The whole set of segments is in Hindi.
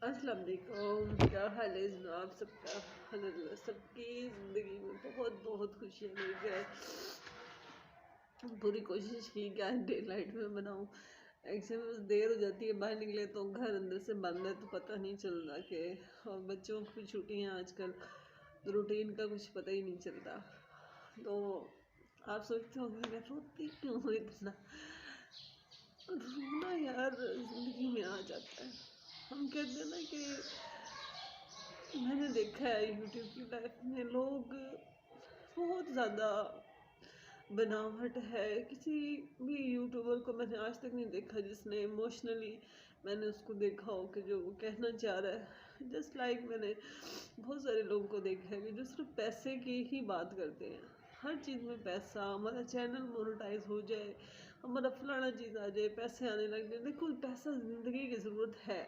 अस्सलाम वालेकुम, क्या हाल है आप सबका। अल्हम्दुलिल्लाह सबकी ज़िंदगी में बहुत बहुत खुशियाँ लेकर पूरी कोशिश की कि आज डे लाइट में बनाऊँ। एक्चुअली बस देर हो जाती है, बाहर निकले तो घर अंदर से बंद है तो पता नहीं चल रहा कि, और बच्चों की भी छुट्टियाँ आजकल, तो रूटीन का कुछ पता ही नहीं चलता। तो आप सोचते होंगे मैं रोती क्यों हूँ इतना। रोना यार ज़िंदगी में आ जाता है। हम कहते हैं ना कि मैंने देखा है यूट्यूब की लाइफ में लोग बहुत ज़्यादा बनावट है। किसी भी यूट्यूबर को मैंने आज तक नहीं देखा जिसने इमोशनली मैंने उसको देखा हो कि जो वो कहना चाह रहा है। जस्ट लाइक मैंने बहुत सारे लोगों को देखा है कि जो सिर्फ पैसे की ही बात करते हैं। हर चीज़ में पैसा, हमारा चैनल मोनेटाइज हो जाए, हमारा फलाना चीज़ आ जाए, पैसे आने लग जाए। देखो पैसा ज़िंदगी की ज़रूरत है,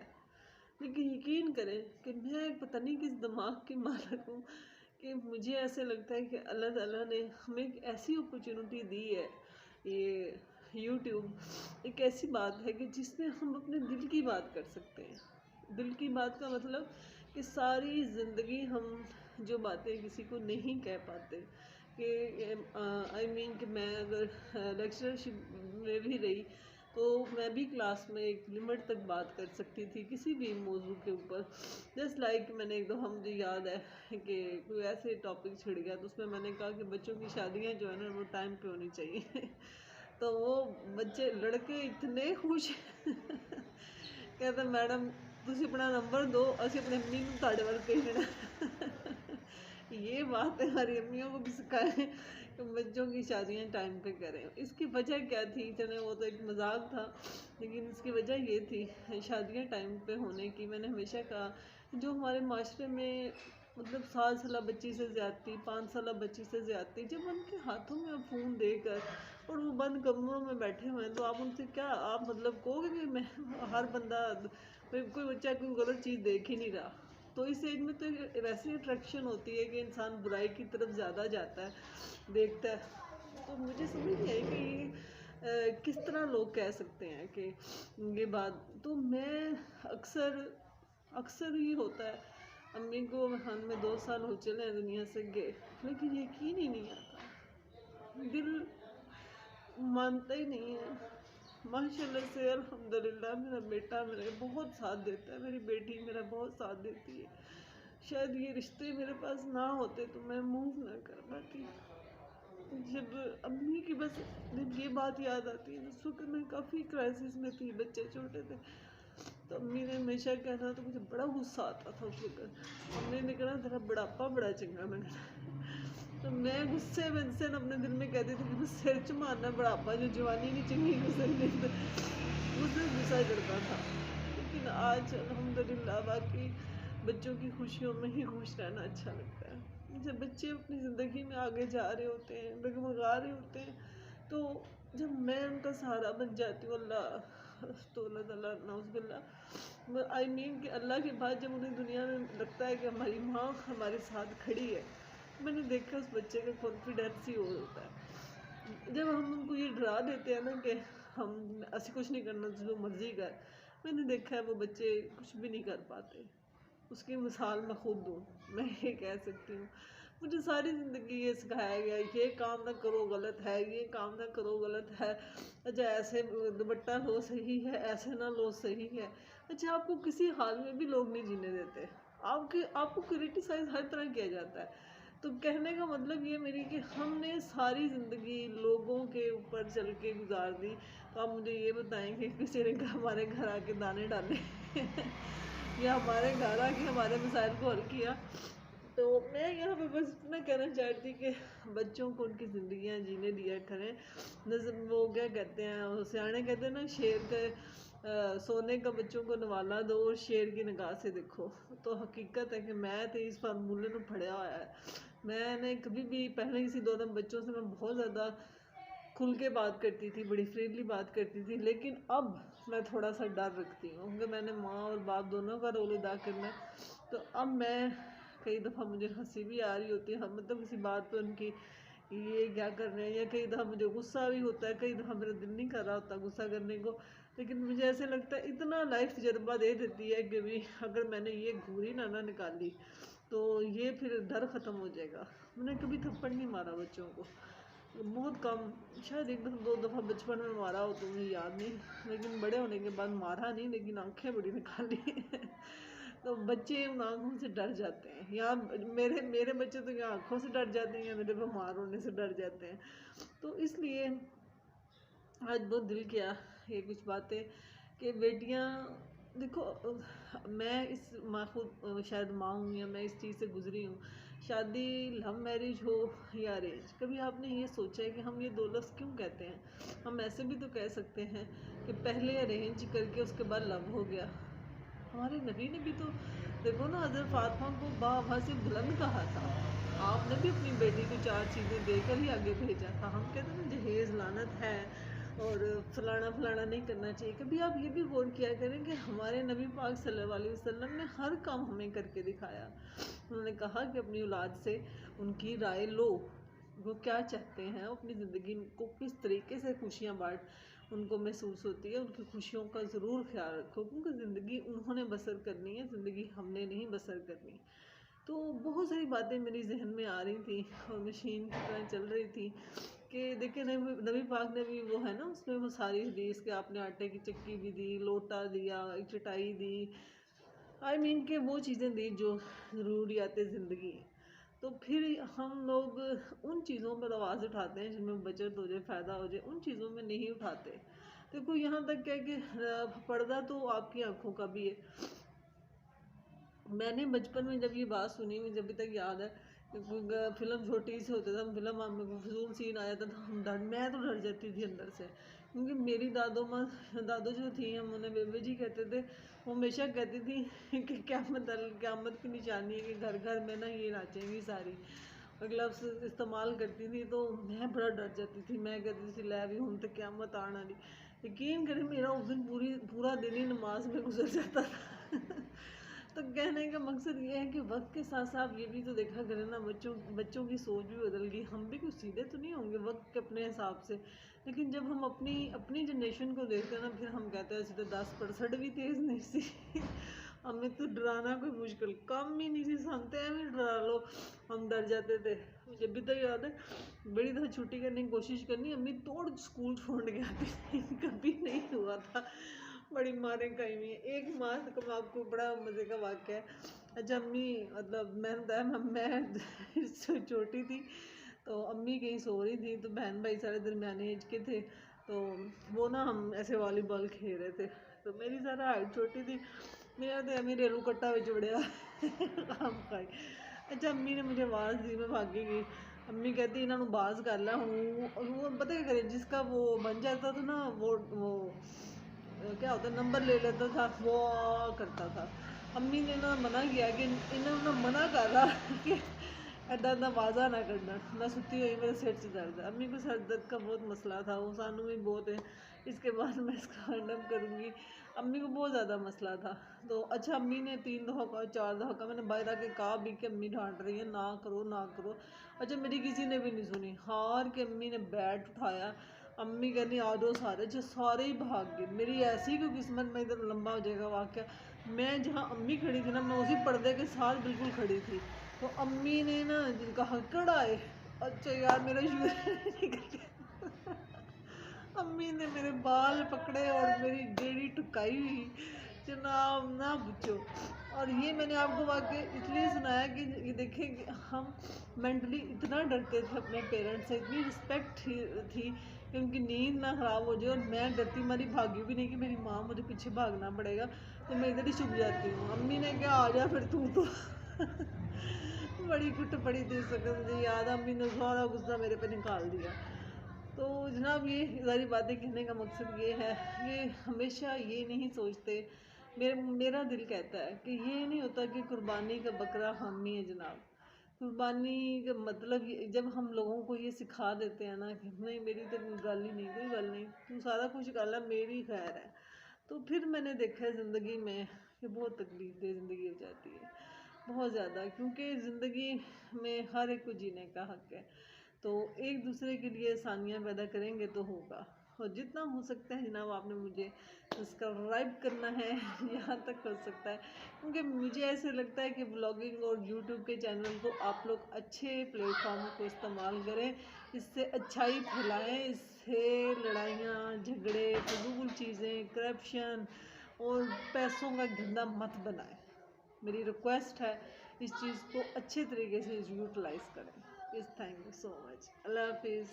लेकिन यकीन करें कि मैं पता नहीं किस दिमाग की मालक हूँ कि मुझे ऐसे लगता है कि अल्लाह ताला ने हमें एक ऐसी अपॉर्चुनिटी दी है। ये यूट्यूब एक ऐसी बात है कि जिसमें हम अपने दिल की बात कर सकते हैं। दिल की बात का मतलब कि सारी ज़िंदगी हम जो बातें किसी को नहीं कह पाते कि आई मीन कि मैं अगर लेक्चरशिप में भी रही तो मैं भी क्लास में एक लिमिट तक बात कर सकती थी किसी भी मौजू के ऊपर। जस्ट लाइक मैंने एक दफ़ा, मुझे याद है कि कोई ऐसे टॉपिक छिड़ गया तो उसमें मैंने कहा कि बच्चों की शादियां जो है ना वो टाइम पे होनी चाहिए। तो वो बच्चे लड़के इतने खुश कहते मैडम तुसी अपना नंबर दो, असी अपने अम्मी को तुहाडे वाल भेजना। ये बात है हमारी अम्मियों को भी सिखाएं कि बच्चों की शादियां टाइम पे करें। इसकी वजह क्या थी, चले वो तो एक मजाक था, लेकिन इसकी वजह ये थी शादियां टाइम पे होने की। मैंने हमेशा कहा जो हमारे माशरे में मतलब 7 साल बच्ची से ज़्यादती, 5 साल बच्ची से ज़्यादती, जब उनके हाथों में फ़ोन देकर और वो बंद कमरों में बैठे हुए हैं तो आप उनसे क्या, आप मतलब कहोगे कि मैं हर बंदा कोई बच्चा कोई गलत चीज़ देख ही नहीं रहा। तो इस एज में तो वैसी अट्रैक्शन होती है कि इंसान बुराई की तरफ ज़्यादा जाता है, देखता है। तो मुझे समझ नहीं आई कि ये किस तरह लोग कह सकते हैं कि ये बात। तो मैं अक्सर अक्सर ही होता है, अम्मी को हाल में 2 साल हो चले हैं दुनिया से गए, लेकिन यकीन ही नहीं आता, दिल मानता ही नहीं है। माशाल्लाह से अल्हम्दुलिल्लाह मेरा बेटा मेरे बहुत साथ देता है, मेरी बेटी मेरा बहुत साथ देती है। शायद ये रिश्ते मेरे पास ना होते तो मैं मूव ना कर पाती। जब अम्मी की बस जब ये बात याद आती है, उस वक्त मैं काफ़ी क्राइसिस में थी, बच्चे छोटे थे, तो अम्मी ने हमेशा कहना, तो मुझे बड़ा गुस्सा आता था उस वक्त। अम्मी ने कहना तेरा बुढ़ापा बड़ा चंगा। मैंने तो मैं गुस्से में से अपने दिल में कहती थी कि सिर च मारना बुढ़ापा, जो जवानी नहीं चंगी गुजरनी, तो मुझे गुस्सा चढ़ता था। लेकिन आज अल्हम्दुलिल्लाह बाकी बच्चों की खुशियों में ही खुश रहना अच्छा लगता है। जब बच्चे अपनी ज़िंदगी में आगे जा रहे होते हैं, डगमगा रहे होते हैं, तो जब मैं उनका सहारा बन जाती हूँ, अल्लाह तो अल्लाह ताला नाउज़ुबिल्लाह आई मीन कि अल्लाह के बाद जब उन्हें दुनिया में लगता है कि हमारी माँ हमारे साथ खड़ी है, मैंने देखा उस बच्चे का कॉन्फिडेंस ही और होता है। जब हम उनको ये डरा देते हैं ना कि हम ऐसी कुछ नहीं करना, जो मर्जी कर, मैंने देखा है वो बच्चे कुछ भी नहीं कर पाते। उसकी मिसाल मैं खुद दूँ, मैं ये कह सकती हूँ। मुझे सारी ज़िंदगी ये सिखाया गया, ये काम ना करो गलत है, ये काम ना करो गलत है। अच्छा ऐसे दुपट्टा लो सही है, ऐसे ना लो सही है। अच्छा आपको किसी हाल में भी लोग नहीं जीने देते, आपको क्रिटिसाइज़ हर तरह किया जाता है। तो कहने का मतलब ये मेरी कि हमने सारी ज़िंदगी लोगों के ऊपर चल के गुजार दी। तो आप मुझे ये बताएं कि किसी ने हमारे घर आके दाने डाले या हमारे घर आके हमारे मसाइल को हल किया। तो मैं यहाँ पे बस इतना कहना चाहती कि बच्चों को उनकी ज़िंदगियाँ जीने दिया करें। नज़र वो क्या कहते हैं, वो सियाने कहते हैं ना, शेर के सोने का बच्चों को नवाला दो और शेर की निगाह से देखो। तो हकीकत है कि मैं तो इस फार्मूले में पढ़ा हुआ है। मैंने कभी भी पहले किसी दो दम बच्चों से मैं बहुत ज़्यादा खुल के बात करती थी, बड़ी फ्रीली बात करती थी, लेकिन अब मैं थोड़ा सा डर रखती हूँ क्योंकि मैंने माँ और बाप दोनों का रोल अदा करना है। तो अब मैं कई दफ़ा मुझे हंसी भी आ रही होती है, हम मतलब किसी बात पे उनकी ये क्या कर रहे हैं, या कई दफ़ा मुझे गुस्सा भी होता है, कई दफ़ा मेरा दिल नहीं कर रहा होता गुस्सा करने को। लेकिन मुझे ऐसे लगता है इतना लाइफ तजर्बा दे देती है कि भी अगर मैंने ये घूरी ना निकाली तो ये फिर डर ख़त्म हो जाएगा। मैंने कभी थप्पड़ नहीं मारा बच्चों को, बहुत कम, शायद एक दो दफ़ा बचपन में मारा हो तो मुझे याद नहीं, लेकिन बड़े होने के बाद मारा नहीं, लेकिन आंखें बड़ी निकाली तो बच्चे उन आँखों से डर जाते हैं। यहाँ मेरे मेरे बच्चे तो यहाँ आँखों से डर जाते हैं या मेरे बीमार होने से डर जाते हैं। तो इसलिए आज बहुत दिल किया ये कुछ बातें कि बेटियाँ देखो, मैं इस माँ खुद शायद माँ हूँ या मैं इस चीज़ से गुजरी हूँ। शादी लव मैरिज हो या अरेंज, कभी आपने ये सोचा है कि हम ये दो लफ्ज़ क्यों कहते हैं? हम ऐसे भी तो कह सकते हैं कि पहले अरेंज करके उसके बाद लव हो गया। हमारे नबी ने भी तो देखो ना, हज़रत फातिमा को बाबा से बुलंद कहा था। आपने भी अपनी बेटी को 4 चीज़ें देकर ही आगे भेजा था। हम कहते हैं ना जहेज़ लानत है और फलाना फलाना नहीं करना चाहिए। कभी आप ये भी गौर किया करें कि हमारे नबी पाक सल्लल्लाहु अलैहि वसल्लम ने हर काम हमें करके दिखाया। उन्होंने कहा कि अपनी औलाद से उनकी राय लो, वो क्या चाहते हैं, अपनी ज़िंदगी को किस तरीके से खुशियाँ बांट उनको महसूस होती है, उनकी खुशियों का ज़रूर ख्याल रखो, क्योंकि ज़िंदगी उन्होंने बसर करनी है, ज़िंदगी हमने नहीं बसर करनी। तो बहुत सारी बातें मेरी जहन में आ रही थी और मशीन की तरह चल रही थी कि देखिए नबी पाक ने भी वो है ना, उसमें वो सारी हदीस के आपने आटे की चक्की भी दी, लोटा दिया, एक चटाई दी, कि वो चीज़ें दी जो ज़रूरियात ज़िंदगी है। तो फिर हम लोग उन चीज़ों पर आवाज़ उठाते हैं जिनमें बचत हो जाए, फ़ायदा हो जाए, उन चीज़ों में नहीं उठाते। देखो यहाँ तक क्या है कि पर्दा तो आपकी आँखों का भी है। मैंने बचपन में जब ये बात सुनी, मुझे अभी तक याद है, फिल्म छोटी सी होते थे हम, फिल्म में फजूल सीन आया था तो मैं तो डर जाती थी अंदर से, क्योंकि मेरी दादो जो थी, हम उन्हें बेबे जी कहते थे, वो हमेशा कहती थी कि क़यामत की निशानी है कि घर घर में ना ये नाचेंगी सारी, और ग्लव्स इस्तेमाल करती थी। तो मैं बड़ा डर जाती थी, मैं कहती थी लै भी हूँ तो क़यामत आने वाली। यकीन करें मेरा उस दिन पूरा दिन ही नमाज में गुजर जाता था तो कहने का मकसद ये है कि वक्त के साथ साथ ये भी तो देखा करें ना, बच्चों की सोच भी बदल गई। हम भी कुछ सीधे तो नहीं होंगे वक्त के अपने हिसाब से, लेकिन जब हम अपनी अपनी जनरेशन को देखते हैं ना, फिर हम कहते हैं सीधे 10% भी तेज़ नहीं सी हमें तो डराना कोई मुश्किल काम ही नहीं सी, सुनते हैं भी डरा लो, हम डर जाते थे। मुझे अभी तक याद है, बड़ी दफ़ा छुट्टी करने की कोशिश करनी, अम्मी तोड़ स्कूल छोड़ के आती थी कभी नहीं हुआ था, बड़ी मारें कहीं हुई है। एक मार को मैं आपको बड़ा मज़े का वाक़या है। अच्छा अम्मी, मतलब मैंने बताया मैं छोटी थी, तो अम्मी कहीं सो रही थी, तो बहन भाई सारे दरमियाने एज के थे, तो वो ना हम ऐसे वॉलीबॉल खेल रहे थे, तो मेरी ज़रा हाइट छोटी थी, मेरा तो अम्मी रेलू कट्टा बिच बड़िया काम खाई। अच्छा अम्मी ने मुझे आवाज़ दी, मैं भागी गई। अम्मी कहती इन्हों बाज कर ला हूँ, वो पता क्या करे, जिसका वो बन जाता था ना, वो क्या होता है, नंबर ले लेता था, वो करता था। अम्मी ने ना मना किया कि इन्होंने ना मना कर रहा कि ऐदा आवाज़ा ना करना, मैं सुती हुई मेरे सिर से दर्द है। अम्मी को सर दर्द का बहुत मसला था, वो सानू भी बहुत है, इसके बाद मैं इसका खंडन करूँगी। अम्मी को बहुत ज़्यादा मसला था, तो अच्छा अम्मी ने 3 दफ़ा का 4 दफ़ा का मैंने बाहर आके कहा भी कि अम्मी डांट रही है, ना करो ना करो। अच्छा मेरी किसी ने भी नहीं सुनी, हार के अम्मी ने बैट उठाया, अम्मी कहनी आ जाओ सारे, जो सारे ही भाग गए। मेरी ऐसी कोई किस्मत में, इधर लंबा हो जाएगा वाक़या, मैं जहाँ अम्मी खड़ी थी ना, मैं उसी पर्दे के साथ बिल्कुल खड़ी थी, तो अम्मी ने ना कहा कड़ाए, अच्छा यार मेरा शूर निकल गया अम्मी ने मेरे बाल पकड़े और मेरी डेढ़ी टुकाई हुई, जनाब ना पूछो। और ये मैंने आपको वाक़या इसलिए सुनाया कि ये देखें कि हम मेंटली इतना डरते थे अपने पेरेंट्स से, इतनी रिस्पेक्ट थी कि उनकी नींद ना ख़राब हो जाए, और मैं डरती मारी भागी भी नहीं कि मेरी माँ मुझे पीछे भागना पड़ेगा, तो मैं इधर ही छुप जाती हूँ। अम्मी ने क्या आ जा फिर तू तो बड़ी कुट पड़ी थी उस वक्त, मुझे याद है अम्मी ने सारा गुस्सा मेरे पे निकाल दिया। तो जनाब ये सारी बातें कहने का मकसद ये है कि हमेशा ये नहीं सोचते, मेरा दिल कहता है कि ये नहीं होता कि कुर्बानी का बकरा हम ही है जनाब। कुर्बानी का मतलब ये, जब हम लोगों को ये सिखा देते हैं ना कि नहीं मेरी तो कोई गल ही नहीं, कोई गल नहीं, तू सारा कुछ कर ला, मेरी खैर है, तो फिर मैंने देखा है ज़िंदगी में कि बहुत तकलीफ दे ज़िंदगी हो जाती है, बहुत ज़्यादा, क्योंकि ज़िंदगी में हर एक को जीने का हक़ है। तो एक दूसरे के लिए आसानियाँ पैदा करेंगे तो होगा, और जितना हो सकता है जनाब आपने मुझे सब्सक्राइब करना है यहाँ तक हो सकता है, क्योंकि मुझे ऐसे लगता है कि ब्लॉगिंग और यूट्यूब के चैनल को आप लोग अच्छे प्लेटफॉर्म को इस्तेमाल करें, इससे अच्छाई फैलाएं, इससे लड़ाइयाँ झगड़े फजूल चीज़ें करप्शन और पैसों का धंधा मत बनाएं। मेरी रिक्वेस्ट है इस चीज़ को अच्छे तरीके से यूटिलाइज करें। इस थैंक यू सो मच। अल्लाह हाफिज़।